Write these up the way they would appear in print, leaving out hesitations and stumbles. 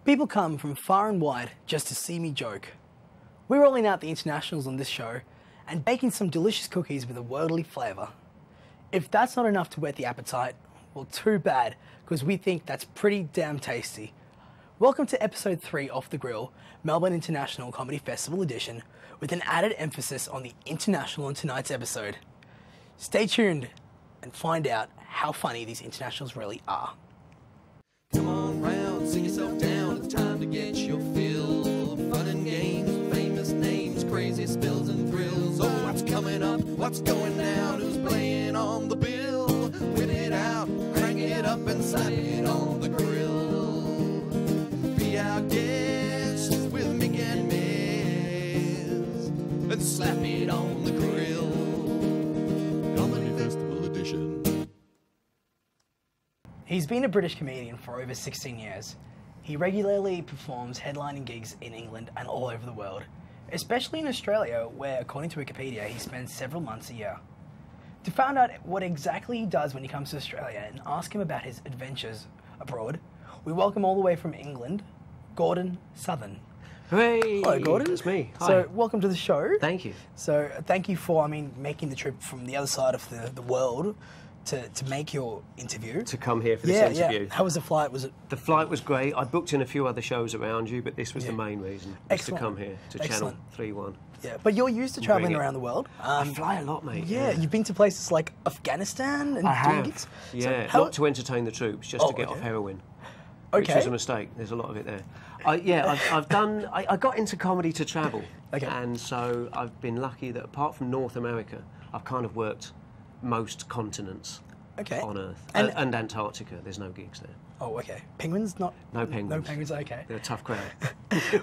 People come from far and wide just to see me joke. We're rolling out the internationals on this show and baking some delicious cookies with a worldly flavour. If that's not enough to whet the appetite, well, too bad, because we think that's pretty damn tasty. Welcome to episode 3 Off the Grill, Melbourne International Comedy Festival edition, with an added emphasis on the international in tonight's episode. Stay tuned and find out how funny these internationals really are. Come on round, sit yourself down, it's time to get your fill. Fun and games, famous names, crazy spills and thrills. Oh, what's coming up, what's going down, who's playing on the bill? Whip it out, crank it up and slap it on the grill. Be our guest with Mick and Miz, and slap it on the grill. Comedy Festival Edition. He's been a British comedian for over 16 years. He regularly performs headlining gigs in England and all over the world, especially in Australia, where, according to Wikipedia, he spends several months a year. To find out what exactly he does when he comes to Australia and ask him about his adventures abroad, we welcome all the way from England, Gordon Southern. Hey! Hello, Gordon. It's me. Hi. So, welcome to the show. Thank you. So, thank you for, making the trip from the other side of the world to make your interview. To come here for this interview. Yeah. How was the flight? The flight was great. I booked in a few other shows around you, but this was the main reason, was to Excellent. come here to Excellent. Channel 3-1. Yeah, but you're used to travelling around the world. I fly a lot, mate. Yeah, you've been to places like Afghanistan and doing gigs? Yeah, So not to entertain the troops, just to get off heroin. Which Okay. was a mistake. There's a lot of it there. I got into comedy to travel. Okay. And so I've been lucky that apart from North America, I've kind of worked most continents on Earth. And Antarctica, there's no gigs there. Oh, okay. Penguins? No penguins, okay. They're a tough crowd.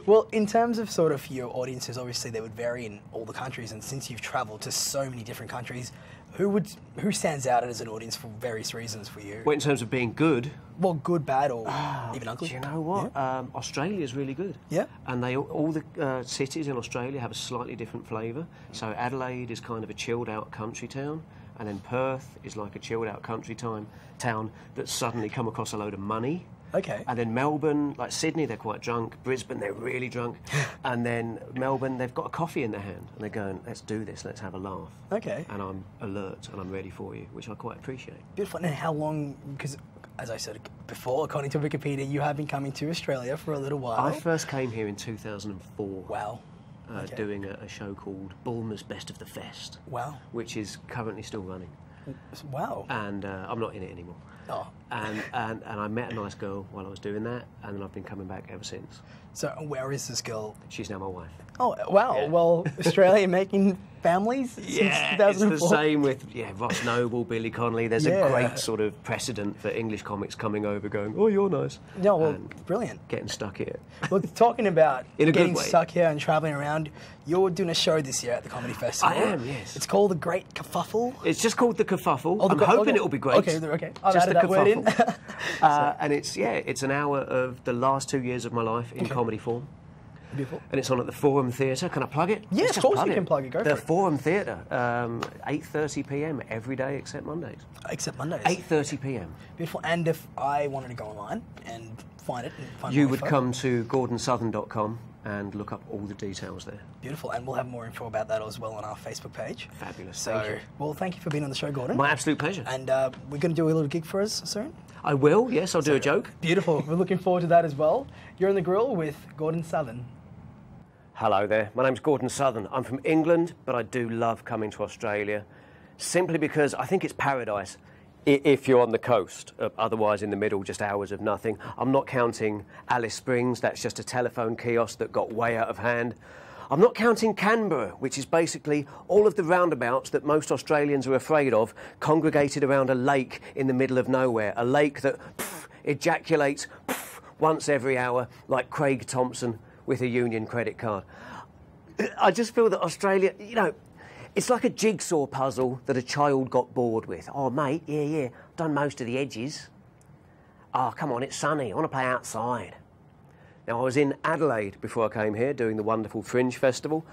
Well, in terms of sort of your audiences, obviously they would vary in all the countries, and since you've travelled to so many different countries, who stands out as an audience for various reasons for you? Well, in terms of being good... Well, good, bad, or even ugly? Do you know what? Yeah. Australia's really good. Yeah. And all the cities in Australia have a slightly different flavour. So Adelaide is kind of a chilled-out country town, and then Perth is like a chilled-out country town that's suddenly come across a load of money. Okay. And then Melbourne, like Sydney, they're quite drunk. Brisbane, they're really drunk. And then Melbourne, they've got a coffee in their hand, and they're going, let's do this, let's have a laugh. Okay. And I'm alert, and I'm ready for you, which I quite appreciate. Beautiful. And how long, because as I said before, according to Wikipedia, you have been coming to Australia for a little while. I first came here in 2004. Wow. Okay. Doing a show called Bulmer's Best of the Fest. Wow. Which is currently still running. Wow. And I'm not in it anymore. Oh. And I met a nice girl while I was doing that, and then I've been coming back ever since. So where is this girl? She's now my wife. Oh, wow. Yeah. Well, Australia making families since 2004? It's the same with Ross Noble, Billy Connolly. There's a great sort of precedent for English comics coming over going, oh, you're nice. No, well, and brilliant. Getting stuck here. Well, talking about in a getting good way. stuck here and travelling around, you're doing a show this year at the Comedy Festival. I am, yes. It's called The Great Kerfuffle. It's just called The Kerfuffle. I'm hoping it'll be great. Okay. I've just added that word in. And it's an hour of the last 2 years of my life in comedy form. Beautiful. And it's on at the Forum Theatre. Can I plug it? Yeah, of course you can plug it. Go for it. The Forum Theatre, 8:30 p.m. every day except Mondays. Except Mondays. 8:30 p.m. Beautiful. And if I wanted to go online and find it, you would come to gordonsouthern.com and look up all the details there. Beautiful. And we'll have more info about that as well on our Facebook page. Fabulous. So, thank you. Well, thank you for being on the show, Gordon. My absolute pleasure. And we're going to do a little gig for us soon. I will. Yes, I'll do a joke. Beautiful. We're looking forward to that as well. You're in the grill with Gordon Southern. Hello there, my name's Gordon Southern. I'm from England, but I do love coming to Australia, simply because I think it's paradise if you're on the coast, otherwise in the middle, just hours of nothing. I'm not counting Alice Springs, that's just a telephone kiosk that got way out of hand. I'm not counting Canberra, which is basically all of the roundabouts that most Australians are afraid of, congregated around a lake in the middle of nowhere, a lake that ejaculates once every hour like Craig Thompson with a Union credit card. I just feel that Australia, it's like a jigsaw puzzle that a child got bored with. Oh, mate, yeah, done most of the edges. Oh, come on, it's sunny, I want to play outside. Now, I was in Adelaide before I came here doing the wonderful Fringe Festival,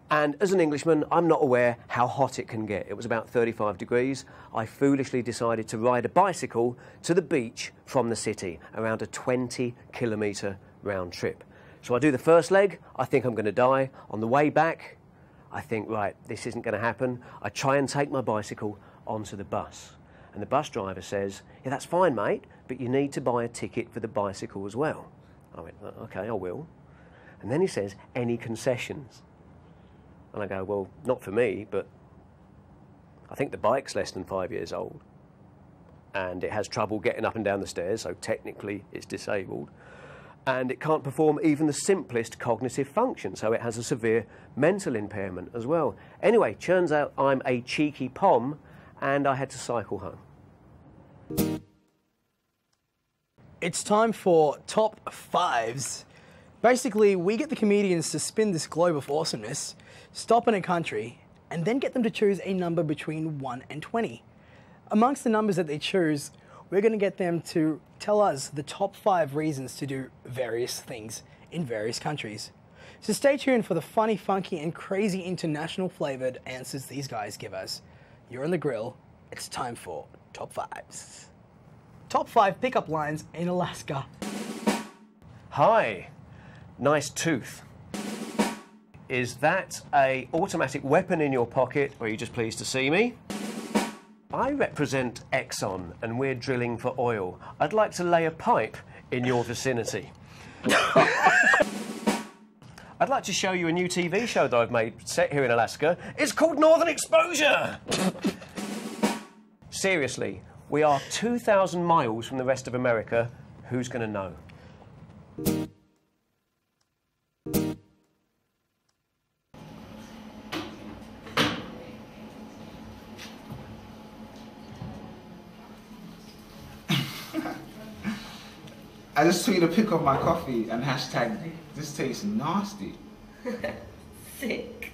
and as an Englishman, I'm not aware how hot it can get. It was about 35 degrees. I foolishly decided to ride a bicycle to the beach from the city, around a 20-kilometre round trip. So I do the first leg, I think I'm going to die. On the way back, I think, right, this isn't going to happen. I try and take my bicycle onto the bus. And the bus driver says, yeah, that's fine, mate, but you need to buy a ticket for the bicycle as well. I went, okay, I will. And then he says, any concessions? And I go, well, not for me, but I think the bike's less than 5 years old. And it has trouble getting up and down the stairs, so technically it's disabled. And it can't perform even the simplest cognitive function, so it has a severe mental impairment as well. Anyway, turns out I'm a cheeky pom, and I had to cycle home. It's time for Top 5s. Basically, we get the comedians to spin this globe of awesomeness, stop in a country, and then get them to choose a number between 1 and 20. Amongst the numbers that they choose, we're going to get them to tell us the top 5 reasons to do various things in various countries. So stay tuned for the funny, funky, and crazy international flavoured answers these guys give us. You're on the grill. It's time for Top 5s. Top 5 pickup lines in Alaska. Hi, nice tooth. Is that a automatic weapon in your pocket, or are you just pleased to see me? I represent Exxon, and we're drilling for oil. I'd like to lay a pipe in your vicinity. I'd like to show you a new TV show that I've made set here in Alaska. It's called Northern Exposure. Seriously, we are 2,000 miles from the rest of America. Who's going to know? I just tweeted a pic of my coffee and hashtag, this tastes nasty. Sick.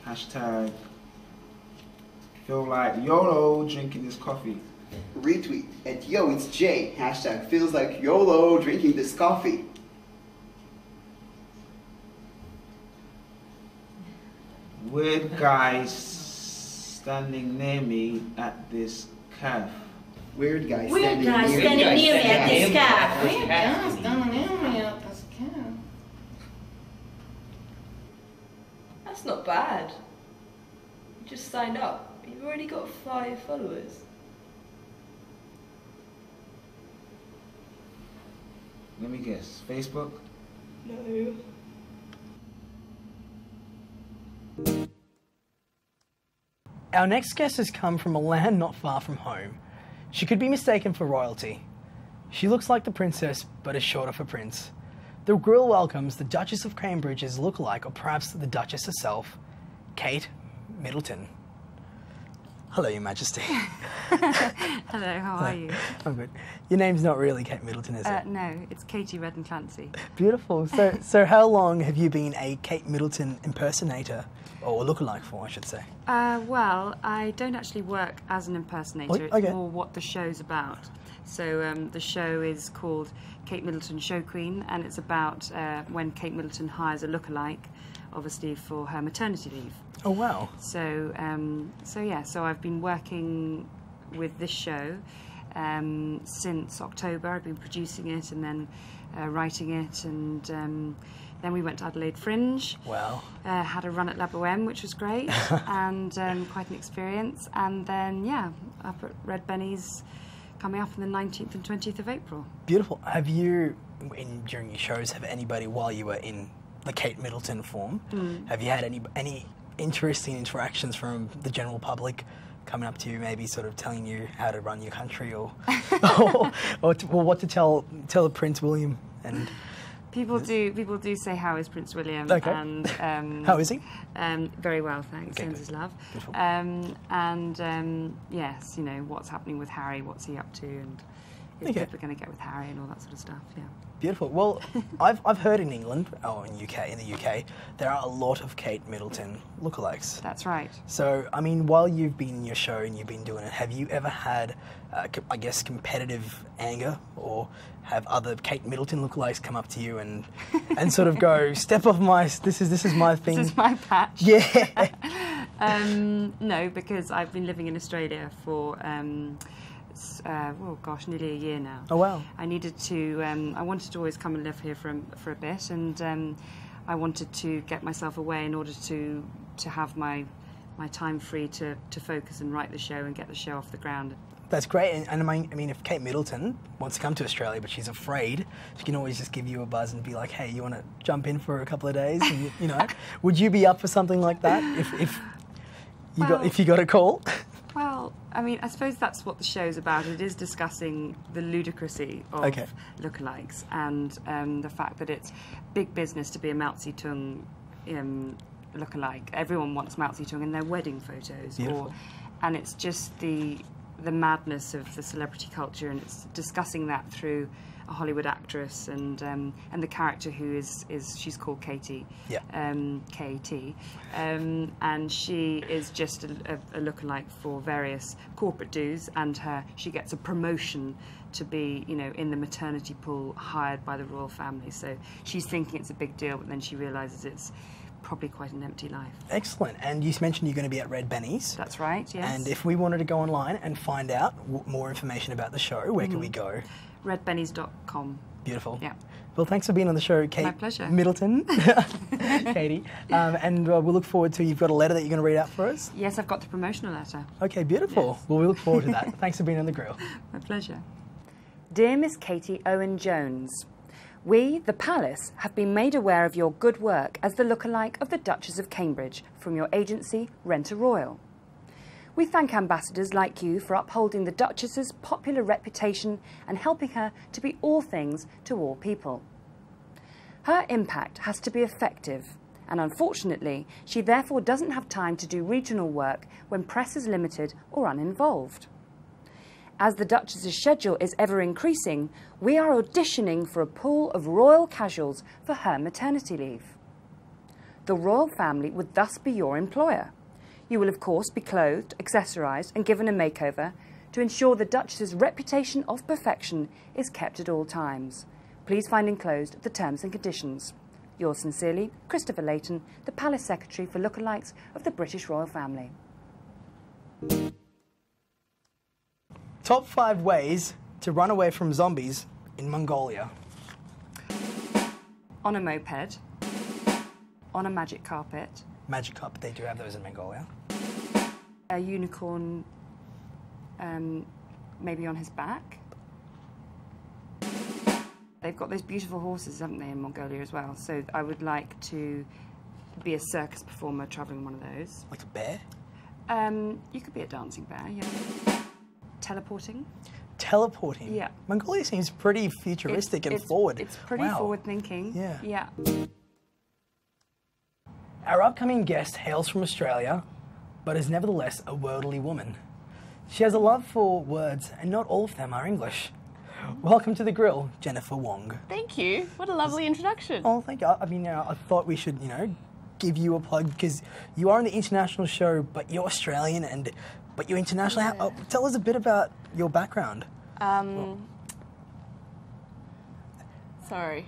Hashtag, feel like YOLO drinking this coffee. Retweet at yo, it's Jay. Hashtag feels like YOLO drinking this coffee. Weird guys standing near me at this cafe. Weird guy Weird standing guy near standing near me at this cafe. Weird guy standing near me at this cafe. That's not bad. You just signed up. You've already got 5 followers. Let me guess, Facebook? No. Our next guest has come from a land not far from home. She could be mistaken for royalty. She looks like the princess, but is shorter for prince. The grill welcomes the Duchess of Cambridge's lookalike, or perhaps the Duchess herself, Kate Middleton. Hello, Your Majesty. Hello, how are you? I'm good. Your name's not really Kate Middleton, is it? No, it's Katie Reddin Clancy. Beautiful. So how long have you been a Kate Middleton impersonator, or lookalike for, I should say? Well, I don't actually work as an impersonator. Okay. It's more what the show's about. So the show is called Kate Middleton Show Queen, and it's about when Kate Middleton hires a lookalike, obviously for her maternity leave. Oh, wow. So I've been working with this show since October. I've been producing it and then writing it, and then we went to Adelaide Fringe. Wow. Had a run at La Boheme, which was great, and quite an experience. And then, yeah, up at Red Benny's coming up on the 19th and 20th of April. Beautiful. Have you, during your shows, have anybody, while you were in the Kate Middleton form, have you had any interesting interactions from the general public coming up to you, maybe sort of telling you how to run your country, or or what to tell Prince William? And people do say, how is Prince William? Okay. And how is he? Very well, thanks. Okay, Sends his love. Beautiful. Yes, you know what's happening with Harry, what's he up to, and is Okay. people going to get with Harry and all that sort of stuff. Yeah. Beautiful. Well, I've heard in England, or in the UK, there are a lot of Kate Middleton lookalikes. That's right. So, I mean, while you've been in your show and you've been doing it, have you ever had, I guess, competitive anger, or have other Kate Middleton lookalikes come up to you and sort of go, step off my, this is my thing? This is my patch. Yeah. No, because I've been living in Australia for since, oh gosh, nearly a year now. Oh, wow. I needed to, I wanted to always come and live here for a bit, and I wanted to get myself away in order to have my time free to focus and write the show and get the show off the ground. That's great, and I mean, if Kate Middleton wants to come to Australia but she's afraid, she can always just give you a buzz and be like, hey, you want to jump in for a couple of days? And, you know, would you be up for something like that if you got a call? Well, I mean, I suppose that's what the show's about. It is discussing the ludicrousy of lookalikes and the fact that it's big business to be a Mao Zedong lookalike. Everyone wants Mao Zedong in their wedding photos. And it's just the madness of the celebrity culture, and it's discussing that through a Hollywood actress and the character who she's called Katie, K-A-T, and she is just a lookalike for various corporate dues, and she gets a promotion to be, you know, in the maternity pool hired by the royal family. So she's thinking it's a big deal, but then she realises it's probably quite an empty life. Excellent. And you mentioned you're going to be at Red Benny's. That's right, yes. And if we wanted to go online and find out more information about the show, where can we go? redbennys.com. Beautiful. Yeah. Well, thanks for being on the show, Kate. My pleasure. Middleton. Katie. And we'll look forward to, you've got a letter that you're going to read out for us? Yes, I've got the promotional letter. Okay, beautiful. Yes. Well, we look forward to that. Thanks for being on The Grill. My pleasure. Dear Miss Katie Owen-Jones, we, the Palace, have been made aware of your good work as the lookalike of the Duchess of Cambridge from your agency, Rent a Royal. We thank ambassadors like you for upholding the Duchess's popular reputation and helping her to be all things to all people. Her impact has to be effective, and unfortunately, she therefore doesn't have time to do regional work when press is limited or uninvolved. As the Duchess's schedule is ever increasing, we are auditioning for a pool of royal casuals for her maternity leave. The royal family would thus be your employer. You will of course be clothed, accessorised and given a makeover to ensure the Duchess's reputation of perfection is kept at all times. Please find enclosed the terms and conditions. Yours sincerely, Christopher Layton, the Palace Secretary for Lookalikes of the British Royal Family. Top 5 ways to run away from zombies in Mongolia. On a moped. On a magic carpet. Magic carpet, they do have those in Mongolia. A unicorn, maybe on his back. They've got those beautiful horses, haven't they, in Mongolia as well? So I would like to be a circus performer travelling one of those. Like a bear? You could be a dancing bear, yeah. Teleporting. Teleporting? Yeah. Mongolia seems pretty futuristic and forward. It's pretty forward-thinking. Yeah. Yeah. Our upcoming guest hails from Australia, but is nevertheless a worldly woman. She has a love for words, and not all of them are English. Welcome to The Grill, Jeniffer Wong. Thank you. What a lovely introduction. Oh, thank you. I mean, I thought we should, give you a plug, because you are on the international show, but you're Australian, but you're international. Yeah. Tell us a bit about your background. Sorry,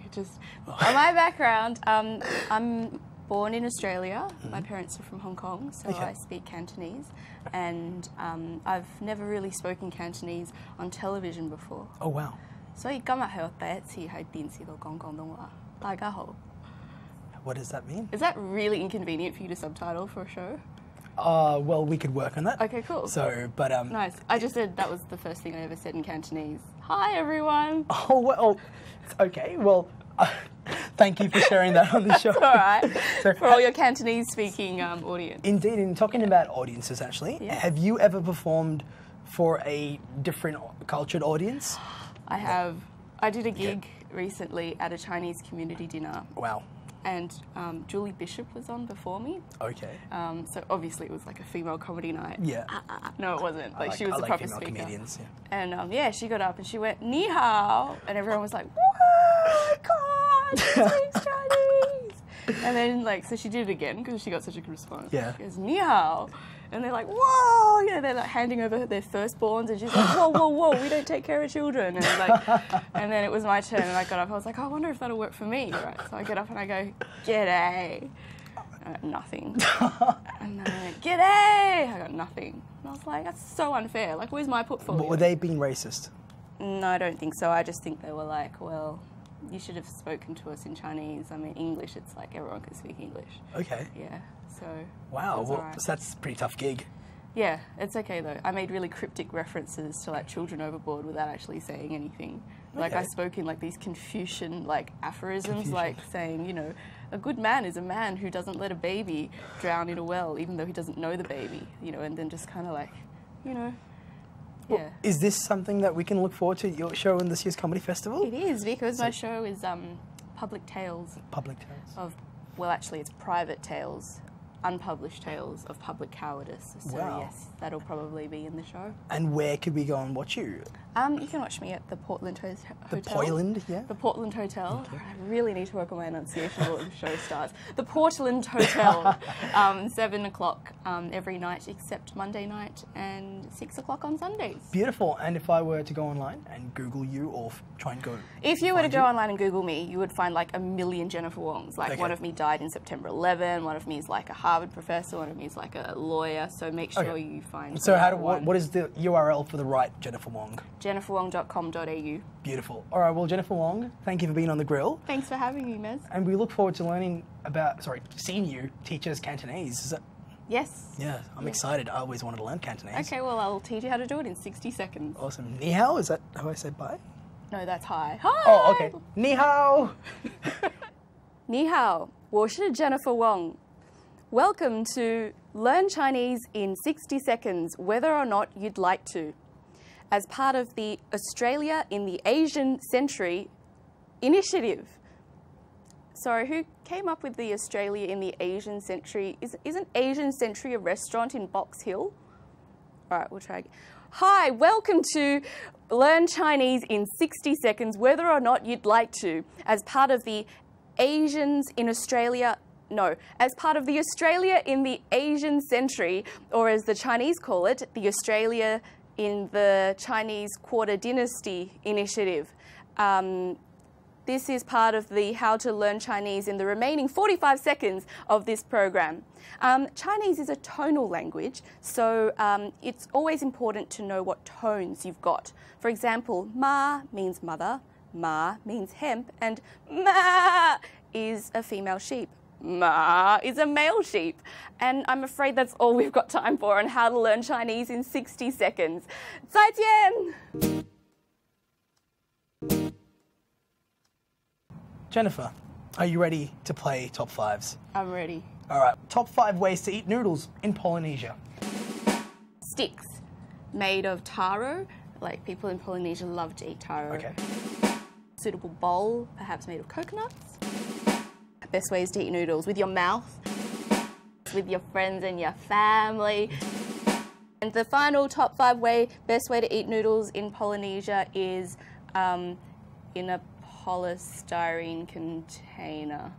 my background, I'm born in Australia. My parents are from Hong Kong, so I speak Cantonese, and I've never really spoken Cantonese on television before. Oh, wow. 所以今日係我第一次喺電視度講廣東話。大家好。 What does that mean? Is that really inconvenient for you to subtitle for a show? Well, we could work on that. Okay, cool. So, but nice. I just said that was the first thing I ever said in Cantonese. Hi, everyone. Oh, well, okay. Well, thank you for sharing that on the show. All right. So, for all your Cantonese-speaking audience. Indeed. In talking about audiences, actually, have you ever performed for a different cultured audience? I have. I did a gig recently at a Chinese community dinner. Wow. And Julie Bishop was on before me. Okay. So obviously it was like a female comedy night. Yeah. No, it wasn't. She was a proper female speaker. Comedians, yeah. And yeah, she got up and she went, Ni hao. And everyone was like, what? God, she speaks Chinese. And then so she did it again because she got such a good response. Yeah. She goes, Ni hao. And they're like, whoa, they're like handing over their firstborns, and she's like, whoa, whoa, whoa, we don't take care of children. And and then it was my turn, and I got up. I was like, I wonder if that'll work for me, right? So I get up and I go, g'day. I got nothing. And then I went, g'day! I got nothing. And I was like, that's so unfair. Like, where's my portfolio? Were they being racist? No, I don't think so. I just think they were like, well, you should have spoken to us in Chinese. I mean, English, it's like everyone can speak English. Okay. Yeah, so... Wow, it's well, alright. so that's a pretty tough gig. Yeah, it's okay though. I made really cryptic references to like Children Overboard without actually saying anything. Like I spoke in like these Confucian like aphorisms, like saying, you know, a good man is a man who doesn't let a baby drown in a well, even though he doesn't know the baby, you know, and then just kind of like, you know, Well, yeah. is this something that we can look forward to at your show in this year's comedy festival? It is, because my show is public tales. Public tales. Of, well, actually, it's private tales, unpublished tales of public cowardice. So Wow. yes, that'll probably be in the show. And where could we go and watch you? You can watch me at the Portland Hotel. The Portland, yeah? The Portland Hotel. Okay. I really need to work on my enunciation before the show starts. The Portland Hotel, 7 o'clock every night except Monday night and 6 o'clock on Sundays. Beautiful. And if I were to go online and Google you or try and go... If you were to go online and Google me, you would find like a million Jeniffer Wongs. Like one of me died in September 11, one of me is like a Harvard professor, one of me is like a lawyer, so make sure you find... So what is the URL for the right Jeniffer Wong? JenifferWong.com.au. Beautiful. All right, well, Jeniffer Wong, thank you for being on The Grill. Thanks for having me, Mez. And we look forward to seeing you teach us Cantonese. Is that... Yes. Yeah, I'm excited. I always wanted to learn Cantonese. Okay, well, I'll teach you how to do it in 60 seconds. Awesome. Ni hao, is that how I say bye? No, that's hi. Hi! Oh, okay. Ni hao! Ni hao, 我是 Jeniffer Wong. Welcome to Learn Chinese in 60 Seconds, whether or not you'd like to, as part of the Australia in the Asian Century initiative. Sorry, who came up with the Australia in the Asian Century? Isn't Asian Century a restaurant in Box Hill? All right, we'll try again. Hi, welcome to Learn Chinese in 60 Seconds, whether or not you'd like to, as part of the Asians in Australia... No, as part of the Australia in the Asian Century, or as the Chinese call it, the Australia in the Chinese Quarter Dynasty initiative. This is part of the How to Learn Chinese in the remaining 45 seconds of this program. Chinese is a tonal language, so it's always important to know what tones you've got. For example, ma means mother, ma means hemp, and ma is a female sheep. Ma is a male sheep. And I'm afraid that's all we've got time for on how to learn Chinese in 60 seconds. 再见! Jeniffer, are you ready to play Top 5s? I'm ready. All right, top 5 ways to eat noodles in Polynesia. Sticks made of taro. Like, people in Polynesia love to eat taro. Okay. Suitable bowl, perhaps made of coconuts. Best ways to eat noodles: with your mouth, with your friends and your family. And the final top 5 best way to eat noodles in Polynesia is in a polystyrene container.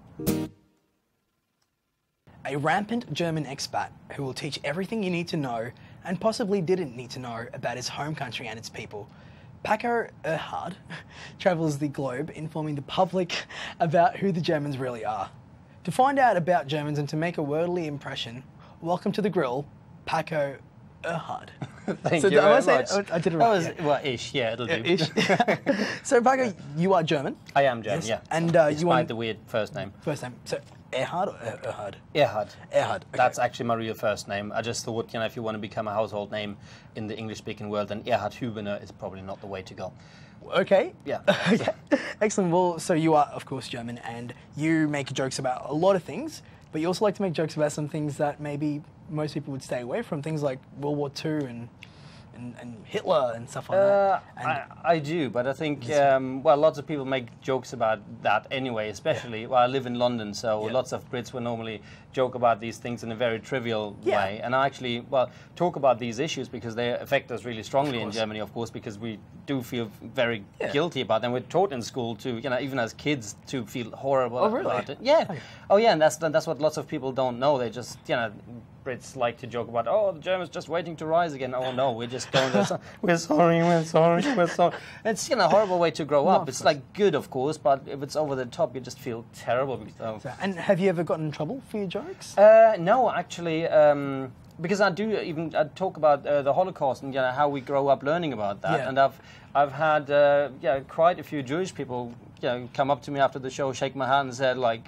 A rampant German expat who will teach everything you need to know and possibly didn't need to know about his home country and its people. Paco Erhard travels the globe informing the public about who the Germans really are. To find out about Germans and to make a wordly impression, welcome to The Grill, Paco Erhard. Thank you very much. I did it right. That was, well, ish, yeah, it'll do. Ish. So, Paco, you are German? I am German, Yes. yeah. And despite the weird first name. First name. So, Erhard or Erhard? Erhard. Erhard. Okay. That's actually my real first name. I just thought, if you want to become a household name in the English-speaking world, then Erhard Hubener is probably not the way to go. Okay. Yeah. Okay. Excellent. Well, so you are, of course, German, and you make jokes about a lot of things, but you also like to make jokes about some things that maybe most people would stay away from, things like World War II and Hitler and stuff like that. And I do, but I think, well, lots of people make jokes about that anyway, especially, well, I live in London, so lots of Brits will normally joke about these things in a very trivial way. And I actually, well, talk about these issues because they affect us really strongly in Germany, of course, because we do feel very guilty about them. We're taught in school to, even as kids, to feel horrible about it. Yeah. Oh, yeah, and that's what lots of people don't know. They just, Brits like to joke about, oh, the Germans just waiting to rise again. Oh no, we're just going. We're sorry. It's a horrible way to grow up. It's like good, of course, but if it's over the top, you just feel terrible. And have you ever gotten in trouble for your jokes? No, actually. Because I talk about the Holocaust and how we grow up learning about that, and I've had quite a few Jewish people come up to me after the show, shake my hand, and said like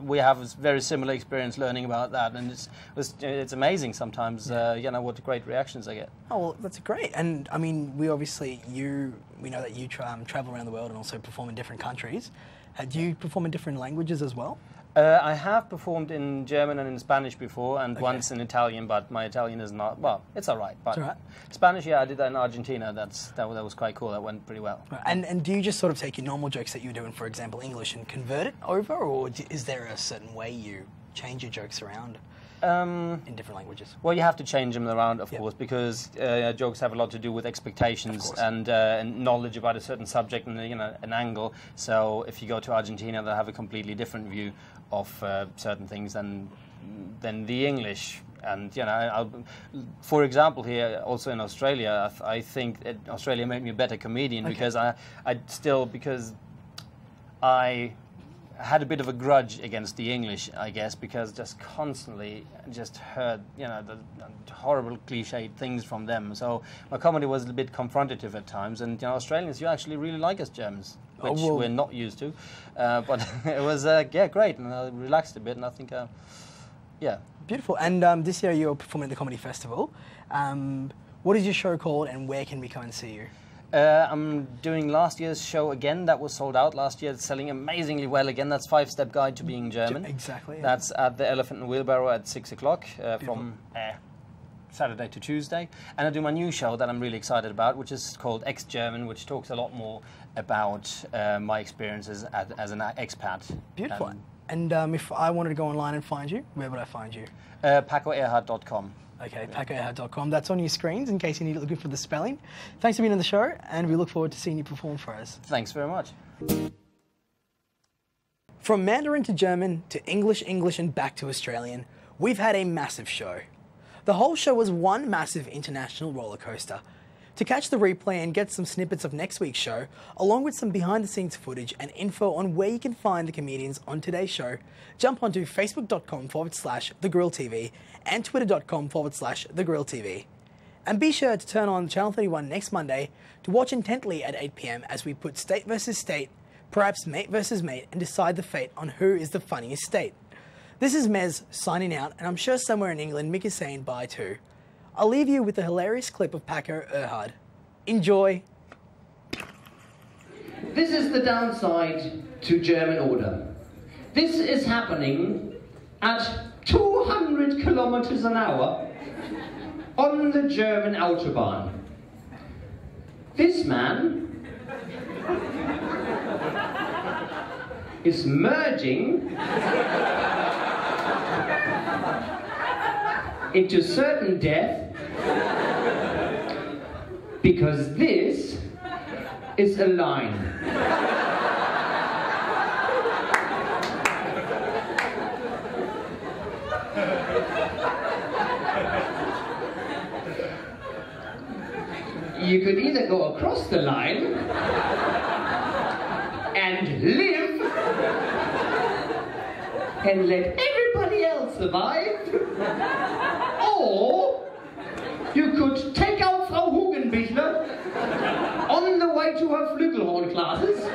we have a very similar experience learning about that, and it's amazing sometimes what great reactions I get. Oh well, that's great, and I mean we know that you travel around the world and also perform in different countries. Do you perform in different languages as well? I have performed in German and in Spanish before, and once in Italian, but my Italian is not, well, it's all right. But it's all right. Spanish, I did that in Argentina. That was quite cool. That went pretty well. Right. And do you just sort of take your normal jokes that you're doing, for example, English, and convert it over, or is there a certain way you change your jokes around in different languages? Well, you have to change them around, of course, because jokes have a lot to do with expectations and knowledge about a certain subject and an angle. So if you go to Argentina, they'll have a completely different view of certain things than the English. And for example, here also in Australia, I think Australia made me a better comedian because I had a bit of a grudge against the English, I guess, because just constantly just heard the horrible cliched things from them. So my comedy was a bit confrontative at times, and Australians, you actually really like us Germans, which we're not used to. But it was great, and I relaxed a bit, and I think beautiful. And this year you're performing at the Comedy Festival. What is your show called, and where can we come and see you? I'm doing last year's show again. That was sold out last year. It's selling amazingly well again. That's 5-Step Guide to Being German. Exactly. Yeah. That's at the Elephant and Wheelbarrow at 6 o'clock from Saturday to Tuesday. And I do my new show that I'm really excited about, which is called Ex-German, which talks a lot more about my experiences as an expat. Beautiful. And if I wanted to go online and find you, where would I find you? PacoErhard.com. Okay, PacoErhard.com. That's on your screens in case you need it looking for the spelling. Thanks for being on the show, and we look forward to seeing you perform for us. Thanks very much. From Mandarin to German to English, and back to Australian, we've had a massive show. The whole show was one massive international roller coaster. To catch the replay and get some snippets of next week's show, along with some behind-the-scenes footage and info on where you can find the comedians on today's show, jump onto facebook.com/TheGrillTV and twitter.com/TheGrillTV. And be sure to turn on Channel 31 next Monday to watch intently at 8 PM as we put state versus state, perhaps mate versus mate, and decide the fate on who is the funniest state. This is Mez signing out, and I'm sure somewhere in England Mick is saying bye too. I'll leave you with a hilarious clip of Paco Erhard. Enjoy. This is the downside to German order. This is happening at 200 kilometers an hour on the German Autobahn. This man is merging into certain death because this is a line. You could either go across the line and live and let everybody else survive, or you could take out Frau Hugenbichler on the way to her Flügelhorn classes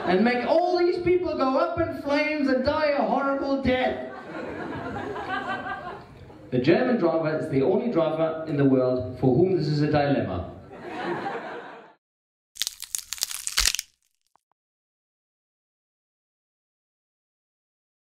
and make all these people go up in flames and die a horrible death. The German driver is the only driver in the world for whom this is a dilemma.